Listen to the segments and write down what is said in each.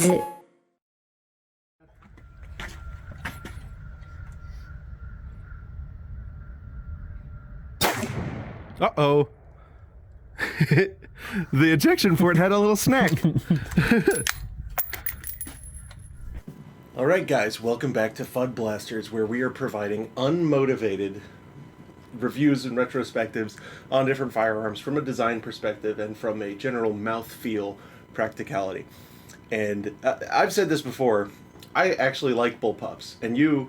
ず。Uh-oh. The ejection port had a little snack. Alright guys, welcome back to FUD Blasters, where we are providing unmotivated reviews and retrospectives on different firearms from a design perspective and from a general mouthfeel practicality. And I've said this before, I actually like bullpups, and you...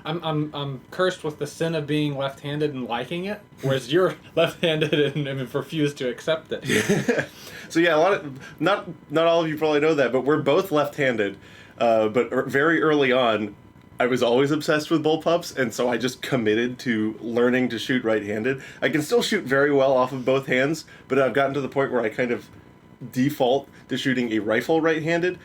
I'm cursed with the sin of being left-handed and liking it, whereas you're left-handed and refuse to accept it. So yeah, not all of you probably know that, but we're both left-handed. But very early on, I was always obsessed with bullpups, and so I just committed to learning to shoot right-handed. I can still shoot very well off of both hands, but I've gotten to the point where I kind of default to shooting a rifle right-handed,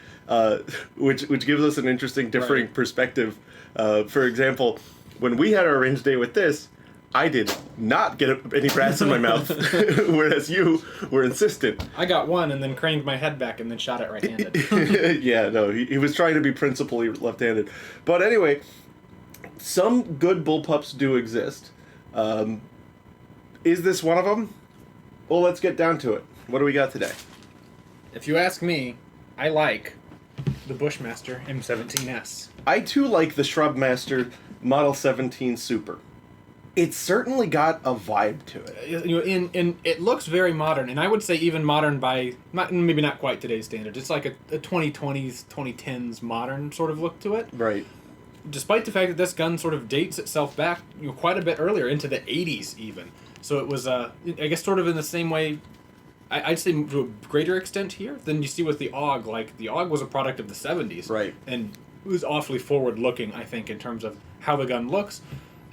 which gives us an interesting differing perspective. For example, when we had our range day with this, I did not get any brass in my mouth, whereas you were insistent. I got one and then craned my head back and then shot it right-handed. Yeah, no, he was trying to be principally left-handed. But anyway, some good bullpups do exist. Is this one of them? Well, let's get down to it. What do we got today? If you ask me, I like the Bushmaster M17S. I too like the Shrubmaster Model 17 Super. It's certainly got a vibe to it. In it looks very modern, and I would say even modern by maybe not quite today's standards. It's like a 2020s, 2010s modern sort of look to it. Right. Despite the fact that this gun sort of dates itself back quite a bit earlier, into the 80s even. So it was, I guess, sort of in the same way, I'd say to a greater extent here than you see with the AUG. Like, the AUG was a product of the 70s. Right. And it was awfully forward-looking, I think, in terms of how the gun looks.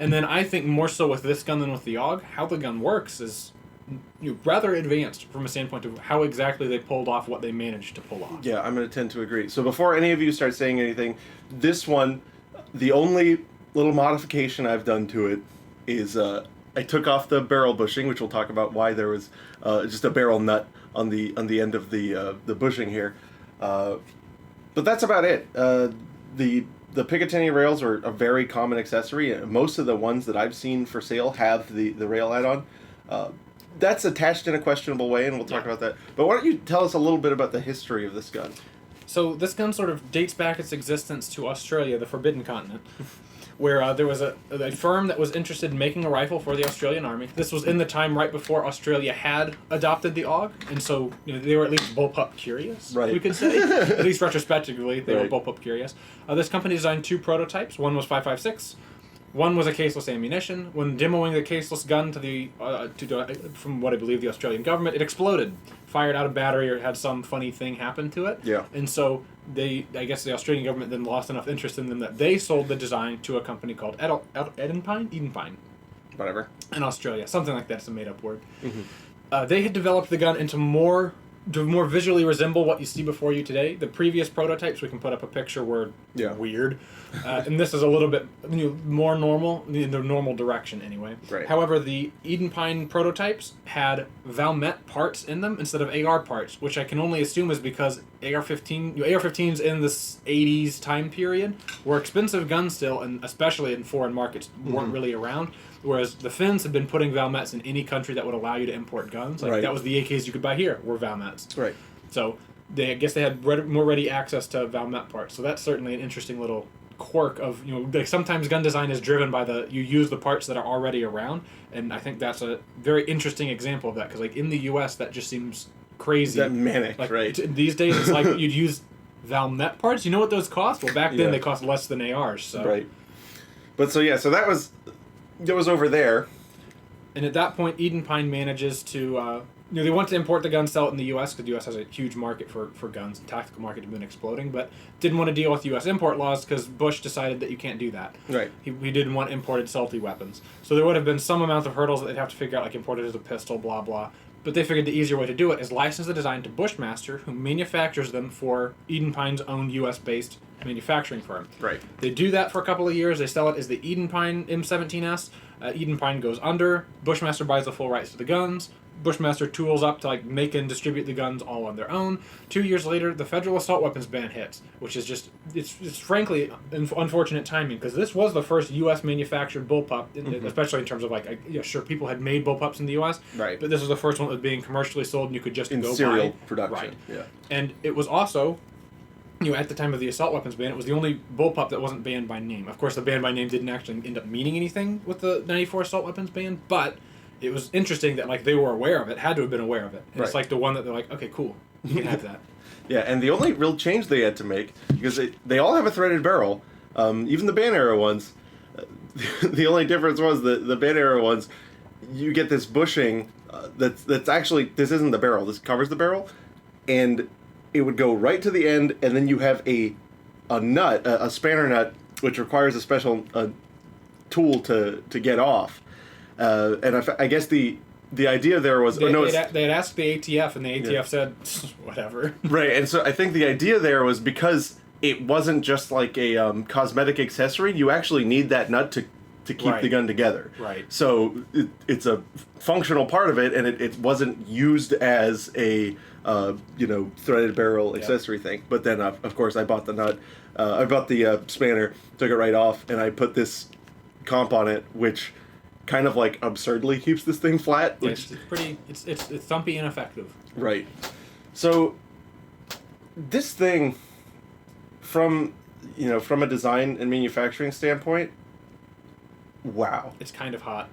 And then I think more so with this gun than with the AUG, how the gun works is rather advanced from a standpoint of how exactly they pulled off what they managed to pull off. Yeah, I'm going to tend to agree. So before any of you start saying anything, this one, the only little modification I've done to it is I took off the barrel bushing, which we'll talk about why there was just a barrel nut on the end of the bushing here. But that's about it. The Picatinny rails are a very common accessory. Most of the ones that I've seen for sale have the rail add-on. That's attached in a questionable way, and we'll talk about that. But why don't you tell us a little bit about the history of this gun? So this gun sort of dates back its existence to Australia, the Forbidden Continent, where there was a firm that was interested in making a rifle for the Australian Army. This was in the time right before Australia had adopted the AUG, and so they were at least bullpup curious, right. We could say. At least retrospectively, they right. were bullpup curious. This company designed two prototypes. One was 5.56. One was a caseless ammunition. When demoing the caseless gun from what I believe the Australian government, it exploded, fired out of battery, or had some funny thing happen to it. Yeah. And so I guess the Australian government then lost enough interest in them that they sold the design to a company called Edenpine, Whatever. in Australia. Something like that. It's a made-up word. Mm-hmm. They had developed the gun to more visually resemble what you see before you today. The previous prototypes, we can put up a picture, were weird. And this is a little bit more normal, in the normal direction anyway. Right. However, the Edenpine prototypes had Valmet parts in them instead of AR parts, which I can only assume is because AR-15s in this 80s time period were expensive guns still, and especially in foreign markets, weren't really around. Whereas the Finns had been putting Valmets in any country that would allow you to import guns. Like, that was the AKs you could buy here, were Valmets. Right. So I guess they had more ready access to Valmet parts. So that's certainly an interesting little quirk of, like, sometimes gun design is driven by you use the parts that are already around. And I think that's a very interesting example of that. Because, like, in the U.S., that just seems crazy. That manic, like, right. These days, it's like you'd use Valmet parts. You know what those cost? Well, back then they cost less than ARs. So. Right. But so that was over there. And at that point, Edenpine manages to, they want to import the gun, sell it in the U.S., because the U.S. has a huge market for guns. The tactical market has been exploding, but didn't want to deal with U.S. import laws because Bush decided that you can't do that. Right. He didn't want imported salty weapons. So there would have been some amount of hurdles that they'd have to figure out, like imported as a pistol, blah, blah. But they figured the easier way to do it is license the design to Bushmaster, who manufactures them for Edenpine's own U.S.-based manufacturing firm. Right. They do that for a couple of years. They sell it as the Edenpine M17S. Edenpine goes under. Bushmaster buys the full rights to the guns. Bushmaster tools up to like make and distribute the guns all on their own. 2 years later, the federal assault weapons ban hits, which is just it's frankly unfortunate timing because this was the first U.S. manufactured bullpup, especially in terms of like sure people had made bullpups in the U.S. Right. But this was the first one that was being commercially sold and you could just in go serial buy. production. Right. Yeah. And it was also, at the time of the assault weapons ban, it was the only bullpup that wasn't banned by name. Of course, the ban by name didn't actually end up meaning anything with the '94 assault weapons ban, but it was interesting that like they were aware of it, had to have been aware of it. And It's like the one that they're like, okay, cool, you can have that. Yeah, and the only real change they had to make, because they all have a threaded barrel, even the ban era ones, the only difference was the ban era ones, you get this bushing that's actually, this isn't the barrel, this covers the barrel, and it would go right to the end, and then you have a nut, a spanner nut, which requires a special tool to get off. And I guess the idea there was... They had asked the ATF, and the ATF said, whatever. Right, and so I think the idea there was because it wasn't just like a cosmetic accessory, you actually need that nut to keep the gun together. Right. So it's a functional part of it, and it wasn't used as a threaded barrel accessory thing. But then, of course, I bought the nut. I bought the spanner, took it right off, and I put this comp on it, which kind of like absurdly keeps this thing flat. Which, it's thumpy and effective. Right. So this thing, from a design and manufacturing standpoint, wow, it's kind of hot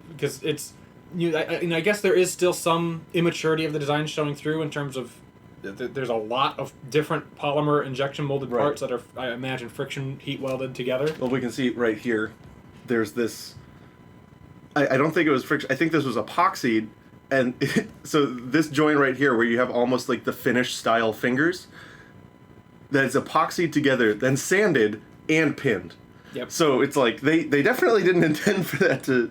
because it's I guess there is still some immaturity of the design showing through in terms of there's a lot of different polymer injection molded parts that are, I imagine, friction heat welded together. Well, we can see right here. There's this. I don't think it was friction. I think this was epoxied, and so this joint right here, where you have almost like the finished style fingers, that's epoxied together, then sanded and pinned. Yep. So it's like they definitely didn't intend for that to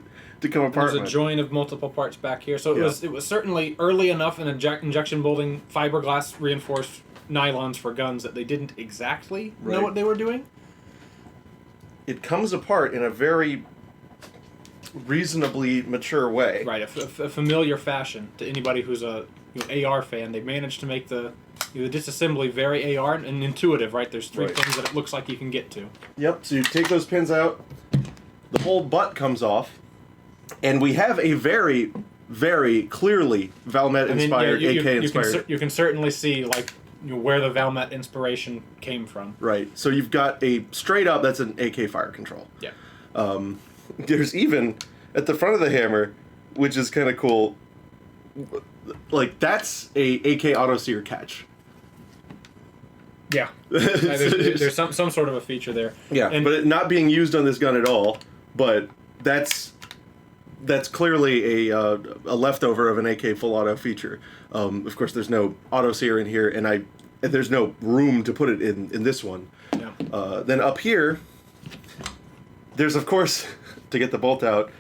come apart. There's a joint of multiple parts back here, so it was certainly early enough in injection molding fiberglass reinforced nylons for guns that they didn't exactly know what they were doing. It comes apart in a very reasonably mature way. Right, a familiar fashion to anybody who's a AR fan. They managed to make the disassembly very AR and intuitive, right? There's three things that it looks like you can get to. Yep, so you take those pins out, the whole butt comes off, and we have a very, very clearly Valmet-inspired, AK-inspired... You can certainly see, like, where the Valmet inspiration came from. Right, so you've got a straight-up, that's an AK fire control. Yeah. There's even, at the front of the hammer, which is kind of cool, like, that's a AK auto-sear catch. Yeah. There's some sort of a feature there. Yeah, but it not being used on this gun at all, but that's clearly a leftover of an AK full auto feature. Of course, there's no auto-sear in here, and there's no room to put it in this one. Yeah. Then up here, there's, of course, to get the bolt out,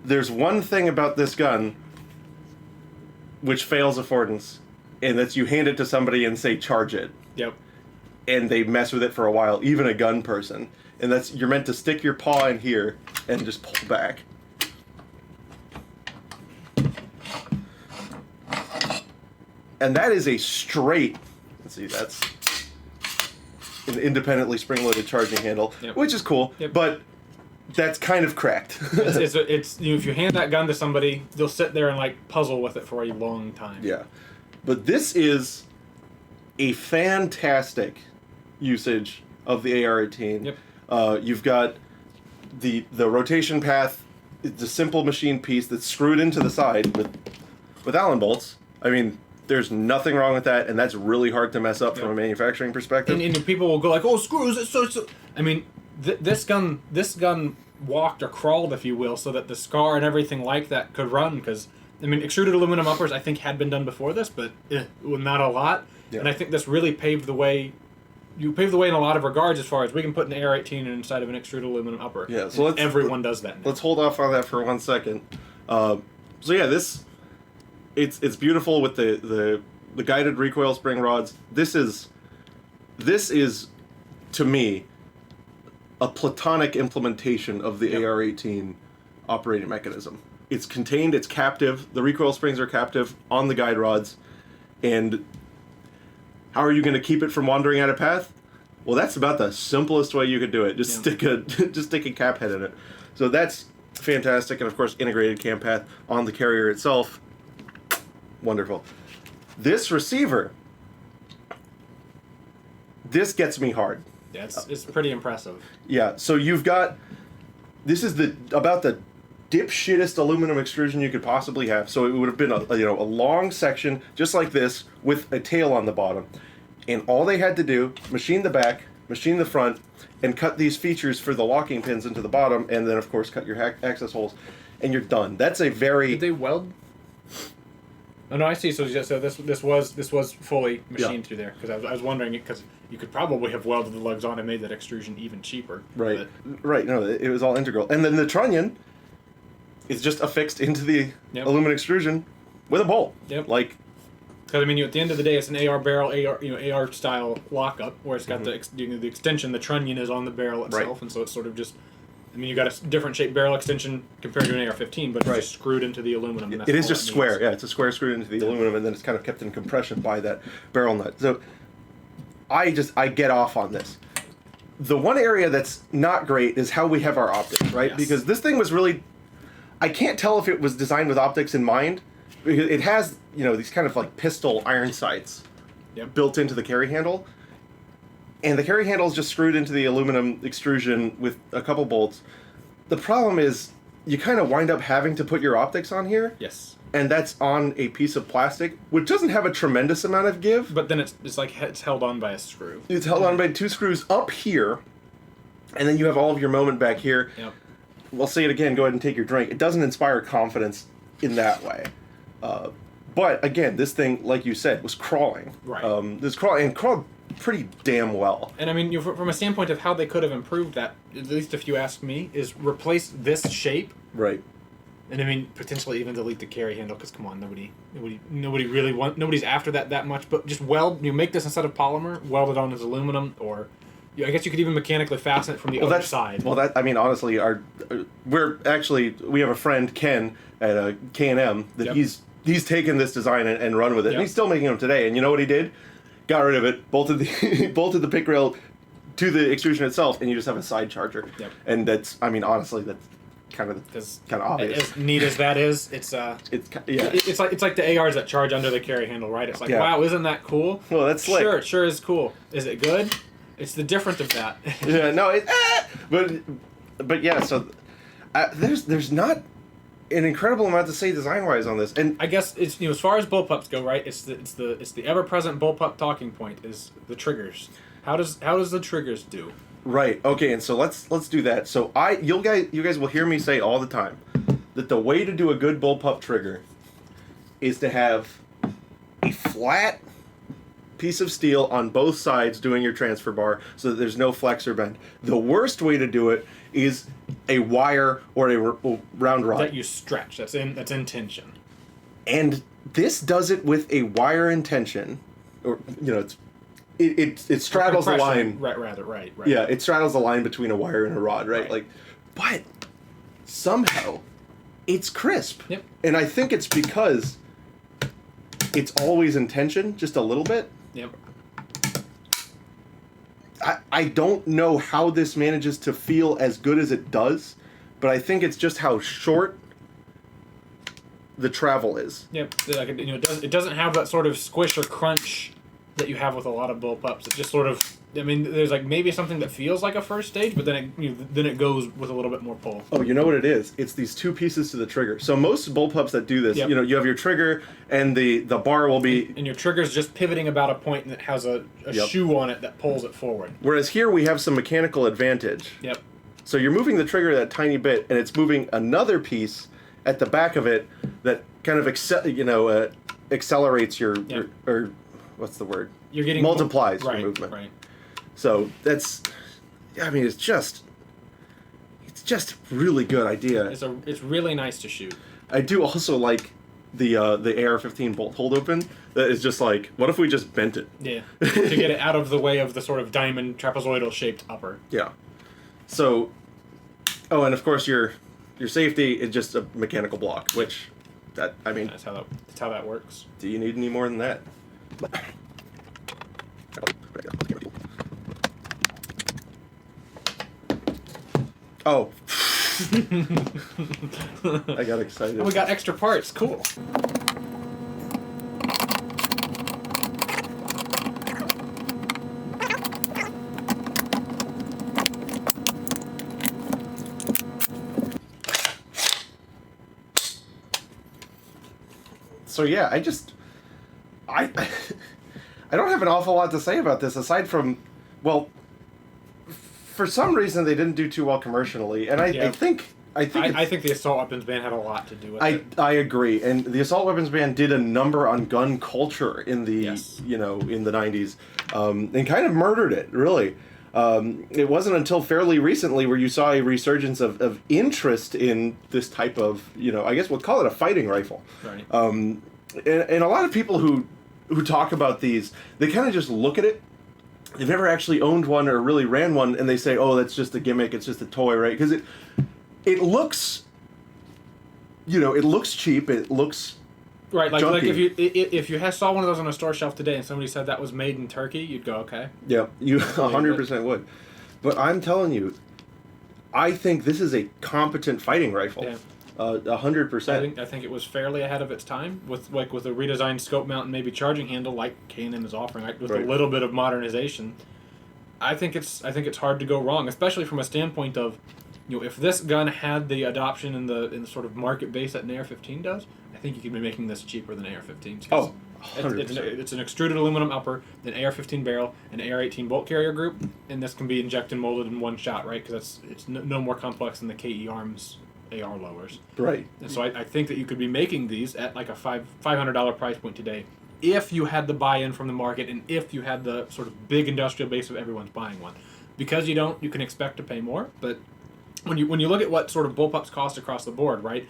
there's one thing about this gun which fails affordance, and that's you hand it to somebody and say, charge it. Yep. And they mess with it for a while, even a gun person. And that's, you're meant to stick your paw in here and just pull back. And that is a straight, let's see, that's an independently spring-loaded charging handle, which is cool, but that's kind of cracked. it's if you hand that gun to somebody, they'll sit there and like puzzle with it for a long time. Yeah, but this is a fantastic usage of the AR-18. Yep. You've got the rotation path. It's a simple machine piece that's screwed into the side with Allen bolts. I mean, there's nothing wrong with that, and that's really hard to mess up from a manufacturing perspective. And people will go like, "Oh, screws!" It's so. I mean, this gun walked or crawled, if you will, so that the scar and everything like that could run. Because I mean, extruded aluminum uppers I think had been done before this, but not a lot. Yeah. And I think this really paved the way. You paved the way in a lot of regards as far as we can put an AR-18 inside of an extruded aluminum upper. Yeah, so everyone does that now. Let's hold off on that for 1 second. So yeah, it's beautiful with the guided recoil spring rods. This is to me a platonic implementation of the AR-18 operating mechanism. it's contained, it's captive. The recoil springs are captive on the guide rods. And how are you going to keep it from wandering out of path? Well, that's about the simplest way you could do it. Just stick a cap head in it. So that's fantastic. And of course, integrated cam path on the carrier itself. Wonderful. This receiver, this gets me hard. Yeah, it's pretty impressive. Yeah, so you've got, this is about the dipshittest aluminum extrusion you could possibly have. So it would have been a long section just like this with a tail on the bottom. And all they had to do, machine the back, machine the front, and cut these features for the locking pins into the bottom, and then of course cut your access holes, and you're done. That's a very... Did they weld? Oh no, I see. So this was fully machined through there, because I was wondering, because you could probably have welded the lugs on and made that extrusion even cheaper. Right, right. No, it was all integral, and then the trunnion is just affixed into the aluminum extrusion with a bolt. Yep. Like, because I mean, at the end of the day, it's an AR barrel, AR style lockup, where it's got the extension. The trunnion is on the barrel itself, and so it's sort of just. I mean, you got a different shaped barrel extension compared to an AR-15, but it's just screwed into the aluminum. And it is just square. Yeah, it's a square screwed into the aluminum, and then it's kind of kept in compression by that barrel nut. So I get off on this. The one area that's not great is how we have our optics, right? Yes. Because this thing was really, I can't tell if it was designed with optics in mind. Because it has, these kind of like pistol iron sights built into the carry handle. And the carry handle is just screwed into the aluminum extrusion with a couple bolts. The problem is you kind of wind up having to put your optics on here. Yes. And that's on a piece of plastic, which doesn't have a tremendous amount of give. But then it's like it's held on by a screw. It's held on by 2 screws up here. And then you have all of your moment back here. Yep. We'll say it again, go ahead and take your drink. It doesn't inspire confidence in that way. But again, this thing, like you said, was crawling. Right. Crawled pretty damn well. And I mean, from a standpoint of how they could have improved that, at least if you ask me, is replace this shape. Right. And I mean, potentially even delete the carry handle, because come on, nobody really nobody's after that much. But just make this instead of polymer, weld it on as aluminum, or I guess you could even mechanically fasten it from the other side. Well, honestly, we have a friend, Ken, at K&M, that he's taken this design and run with it. And he's still making them today. And you know what he did? Got rid of it, bolted the pick rail to the extrusion itself, and you just have a side charger. Yep. And that's honestly, that's kind of obvious. As neat as that is, it's like the ARs that charge under the carry handle, right? It's like, wow, isn't that cool? Well, that's slick. Sure, it sure is cool. Is it good? It's the difference of that. Yeah, no, but yeah. So there's not an incredible amount to say design-wise on this, and I guess it's as far as bullpups go, right? It's the ever-present bullpup talking point is the triggers. How does the triggers do? Right. Okay. And so let's do that. So you guys will hear me say all the time that the way to do a good bullpup trigger is to have a flat piece of steel on both sides doing your transfer bar so that there's no flex or bend. The worst way to do it is a wire or a round rod that you stretch. That's in tension. And this does it with a wire in tension, or it straddles the line. Right. Yeah, it straddles the line between a wire and a rod, right? But somehow it's crisp. Yep. And I think it's because it's always in tension, just a little bit. Yep. I don't know how this manages to feel as good as it does, but I think it's just how short the travel is. Yep. It doesn't have that sort of squish or crunch that you have with a lot of bullpups. It just sort of, there's maybe something that feels like a first stage, but then it goes with a little bit more pull. Oh, you know what it is? It's these 2 pieces to the trigger. So most bullpups that do this, you have your trigger and the bar will be... And your trigger's just pivoting about a point and it has a shoe on it that pulls it forward. Whereas here we have some mechanical advantage. Yep. So you're moving the trigger that tiny bit, and it's moving another piece at the back of it that kind of accelerates your what's the word? You're getting multiplies your movement. Right. So that's, it's just really good idea. It's really nice to shoot. I do also like the AR-15 bolt hold open. That is just like, what if we just bent it? Yeah. To get it out of the way of the sort of diamond trapezoidal shaped upper. Yeah. So, and of course your your safety is just a mechanical block, which, that's how that works. Do you need any more than that? Oh. I got excited. Oh, we got extra parts. Cool. So yeah, I don't have an awful lot to say about this aside from, well, for some reason they didn't do too well commercially, and I think the assault weapons ban had a lot to do with it. I agree, and the assault weapons ban did a number on gun culture in the in the 90s, and kind of murdered it really. It wasn't until fairly recently where you saw a resurgence of interest in this type of, I guess we'll call it a fighting rifle. Right. And a lot of people who talk about these, they kind of just look at it. They've never actually owned one or really ran one, and they say, "Oh, that's just a gimmick. It's just a toy, right?" Because it looks, it looks cheap. It looks right. Like junky. if you saw one of those on a store shelf today, and somebody said that was made in Turkey, you'd go, "Okay." Yeah, you 100% would. But I'm telling you, I think this is a competent fighting rifle. Yeah. 100%. I think it was fairly ahead of its time with a redesigned scope mount and maybe charging handle like K&M is offering, with a little bit of modernization. I think it's hard to go wrong, especially from a standpoint of, if this gun had the adoption in the sort of market base that an AR-15 does, I think you could be making this cheaper than AR-15s. Oh, 100%. It's an extruded aluminum upper, an AR-15 barrel, an AR-18 bolt carrier group, and this can be injected and molded in one shot, right? Because it's no more complex than the KE Arms AR lowers. Right. And so I think that you could be making these at like a $500 price point today if you had the buy-in from the market and if you had the sort of big industrial base of everyone's buying one. Because you don't, you can expect to pay more. But when you look at what sort of bullpups cost across the board, right?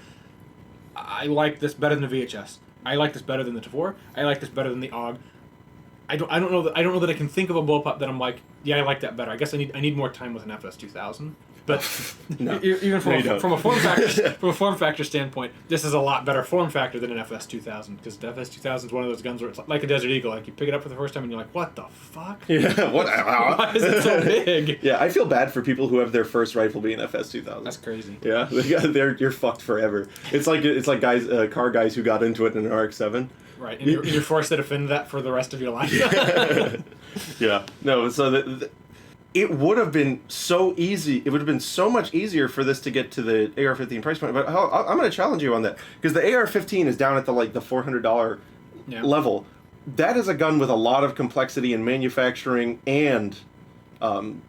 I like this better than the VHS. I like this better than the Tavor. I like this better than the AUG. I don't know that I can think of a bullpup that I'm like, yeah, I like that better. I guess I need more time with an FS2000. But No. Even from a form factor standpoint, this is a lot better form factor than an FS2000, because the FS2000 is one of those guns where it's like a Desert Eagle. Like you pick it up for the first time and you're like, what the fuck? Yeah. What? Why is it so big? Yeah, I feel bad for people who have their first rifle being FS2000. That's crazy. Yeah, you're fucked forever. It's like guys, car guys who got into it in an RX-7. Right, and you're forced to defend that for the rest of your life. Yeah. No, so it would have been so easy. It would have been so much easier for this to get to the AR-15 price point. But I'm going to challenge you on that, because the AR-15 is down at the $400 level. That is a gun with a lot of complexity in manufacturing and, in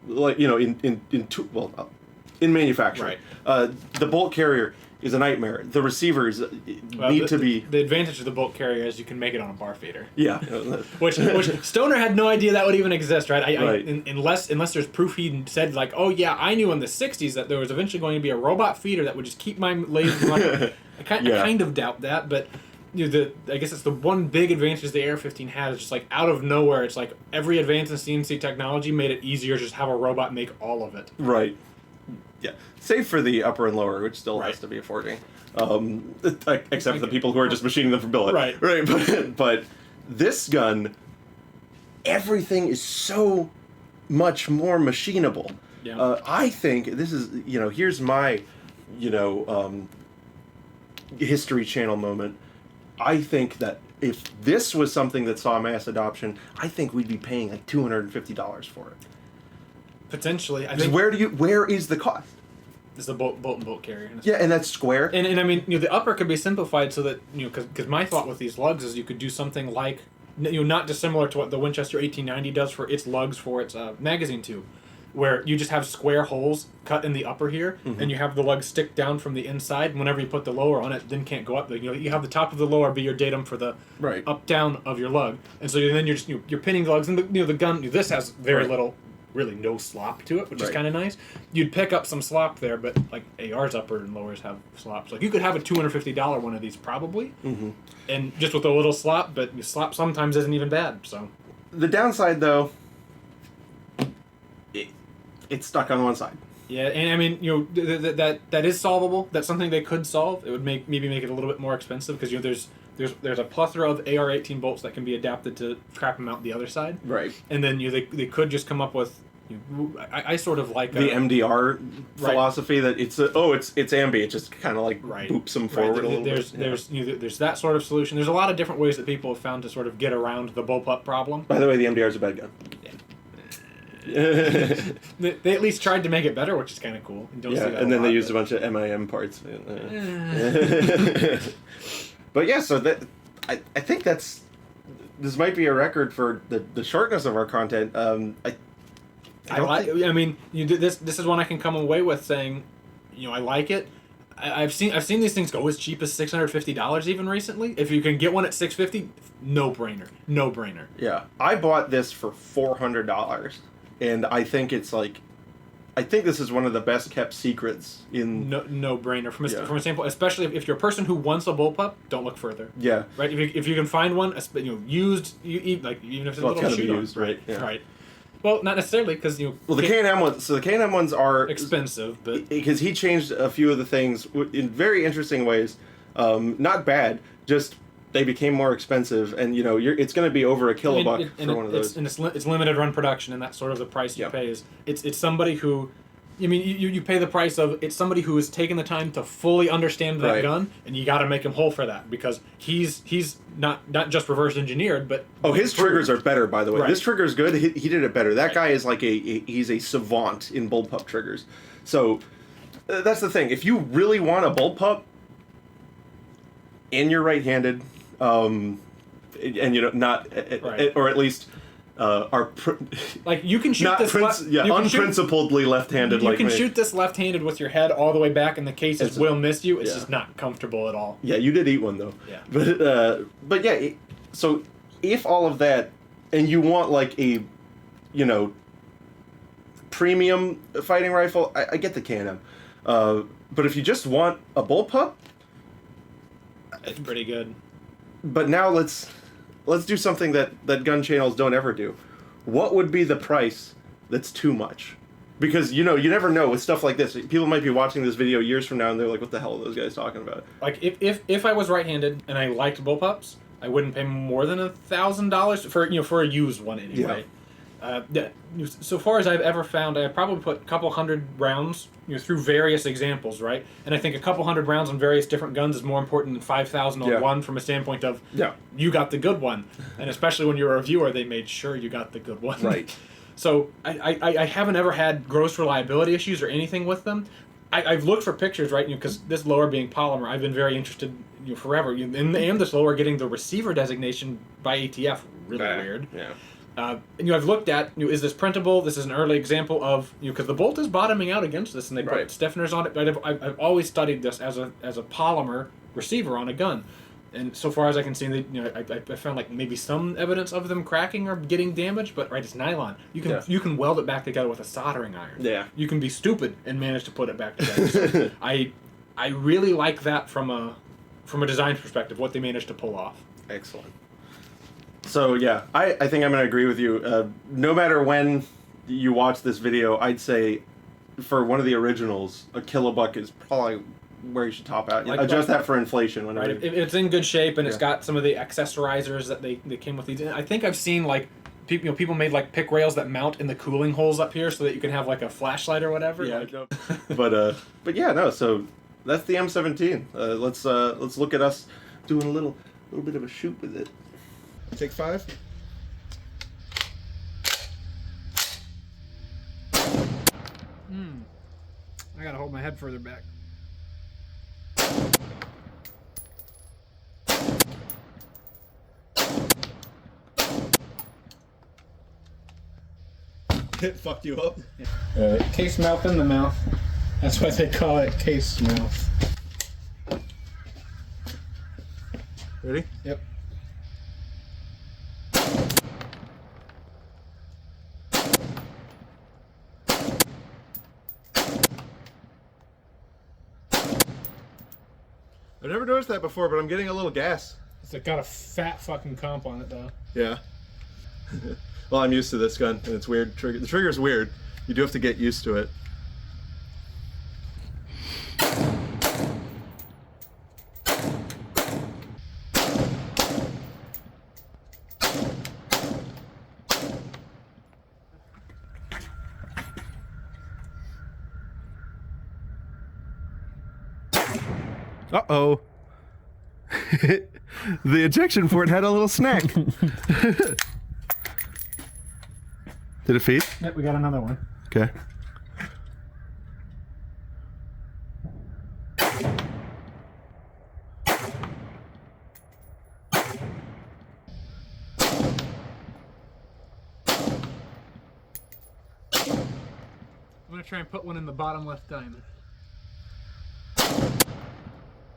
manufacturing. Right. The bolt carrier is a nightmare. The receivers need to be... The advantage of the bolt carrier is you can make it on a bar feeder. Yeah. which Stoner had no idea that would even exist, right? Right. Unless there's proof he said, like, oh yeah, I knew in the 60s that there was eventually going to be a robot feeder that would just keep my lathe running. I kind of doubt that, but... I guess it's the one big advantage the AR-15 had is just like out of nowhere. It's like every advance in CNC technology made it easier to just have a robot make all of it. Right. Yeah. Save for the upper and lower, which still has to be a forging. Except for the people who are just machining them for billet. Right. Right. But this gun, everything is so much more machinable. Yeah. I think this is, here's my, History Channel moment. I think that if this was something that saw mass adoption, I think we'd be paying like $250 for it. Potentially. I think think where is the cost? It's the bolt carrier. Yeah, and that's square. And I mean, the upper could be simplified so that, because my thought with these lugs is you could do something like, not dissimilar to what the Winchester 1890 does for its lugs for its magazine tube, where you just have square holes cut in the upper here, and you have the lug stick down from the inside. And whenever you put the lower on it, then can't go up. You have the top of the lower be your datum for the up down of your lug, and so then you're just you're pinning the lugs, and the gun. This has very little, really no slop to it, which is kind of nice. You'd pick up some slop there, but like AR's upper and lowers have slops. Like you could have a $250 one of these probably, and just with a little slop, but slop sometimes isn't even bad. So the downside though. It's stuck on one side. Yeah, and I mean, you know, that is solvable. That's something they could solve. It would maybe make it a little bit more expensive because, you know, there's a plethora of AR-18 bolts that can be adapted to crap them out the other side. Right. And then, you know, they could just come up with. You know, I sort of like the MDR philosophy that it's ambi. It just kind of like boops them forward a little bit. There's that sort of solution. There's a lot of different ways that people have found to sort of get around the bullpup problem. By the way, the MDR is a bad gun. They at least tried to make it better, which is kind of cool. Don't see that and then they used a bunch of MIM parts. But yeah, so that I think this might be a record for the shortness of our content. I mean, this is one I can come away with saying, you know, I like it. I've seen these things go as cheap as $650 even recently. If you can get one at $650, no brainer. Yeah, I bought this for $400, and I think this is one of the best kept secrets in no brainer from a standpoint, especially if you're a person who wants a bullpup, don't look further. Yeah, right. If you can find one, you know, used, even if it's a little shoot used, right? Yeah. Right. Well, not necessarily because Well, the K&M ones. So the K&M ones are expensive, but because he changed a few of the things in very interesting ways. Not bad, just they became more expensive, and you know, it's going to be over a kilobuck for one of those. And it's limited run production, and that's sort of the price you pay. It's somebody who. I mean, you pay the price of it's somebody who has taken the time to fully understand that gun, and you got to make him whole for that because he's not just reverse engineered, but his triggers are better, by the way. Right. This trigger's good. He did it better. That guy is like he's a savant in bullpup triggers. So that's the thing. If you really want a bullpup, and you're right-handed, and you know not, or at least. Like you can shoot unprincipledly left-handed. You can shoot this left-handed with your head all the way back, and the cases will miss you. It's just not comfortable at all. Yeah, you did eat one though. Yeah, but yeah. So if all of that, and you want like a, you know, premium fighting rifle, I get the K&M. But if you just want a bullpup, it's pretty good. But now let's do something that gun channels don't ever do. What would be the price that's too much? Because, you know, you never know with stuff like this. People might be watching this video years from now and they're like, what the hell are those guys talking about? Like, if I was right-handed and I liked bullpups, I wouldn't pay more than $1,000 for a used one anyway. Yeah. So far as I've ever found, I probably put a couple hundred rounds through various examples, right? And I think a couple hundred rounds on various different guns is more important than 5,000 on one from a standpoint of you got the good one. And especially when you're a reviewer, they made sure you got the good one. Right. So I haven't ever had gross reliability issues or anything with them. I've looked for pictures, right? Because this lower being polymer, I've been very interested forever. And this lower getting the receiver designation by ATF, really weird. Yeah. I've looked at, is this printable? This is an early example of, because the bolt is bottoming out against this, and they put stiffeners on it. But I've always studied this as a polymer receiver on a gun, and so far as I can see, I found like maybe some evidence of them cracking or getting damaged. But it's nylon. You can weld it back together with a soldering iron. Yeah. You can be stupid and manage to put it back together. So I really like that from a design perspective, what they managed to pull off. Excellent. So yeah, I think I'm going to agree with you. No matter when you watch this video, I'd say for one of the originals, a kilobuck is probably where you should top out. Adjust that for inflation. Whenever it's in good shape and it's got some of the accessorizers that they came with these. And I think I've seen like people made like pick rails that mount in the cooling holes up here so that you can have like a flashlight or whatever. Yeah. But yeah, no. So that's the M17. Let's look at us doing a little bit of a shoot with it. Take 5. I gotta hold my head further back. It fucked you up? Case mouth in the mouth. That's why they call it case mouth. Ready? Yep. I've never noticed that before, but I'm getting a little gas. It's got a fat fucking comp on it, though. Yeah. Well, I'm used to this gun, and it's weird. The trigger's weird. You do have to get used to it. Uh-oh. The ejection port had a little snack. Did it feed? Yep, we got another one. Okay. I'm gonna try and put one in the bottom left diamond.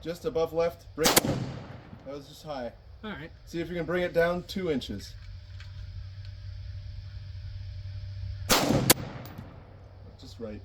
Just above left. Bring it. That was just high. Alright. See if you can bring it down 2 inches. Just right.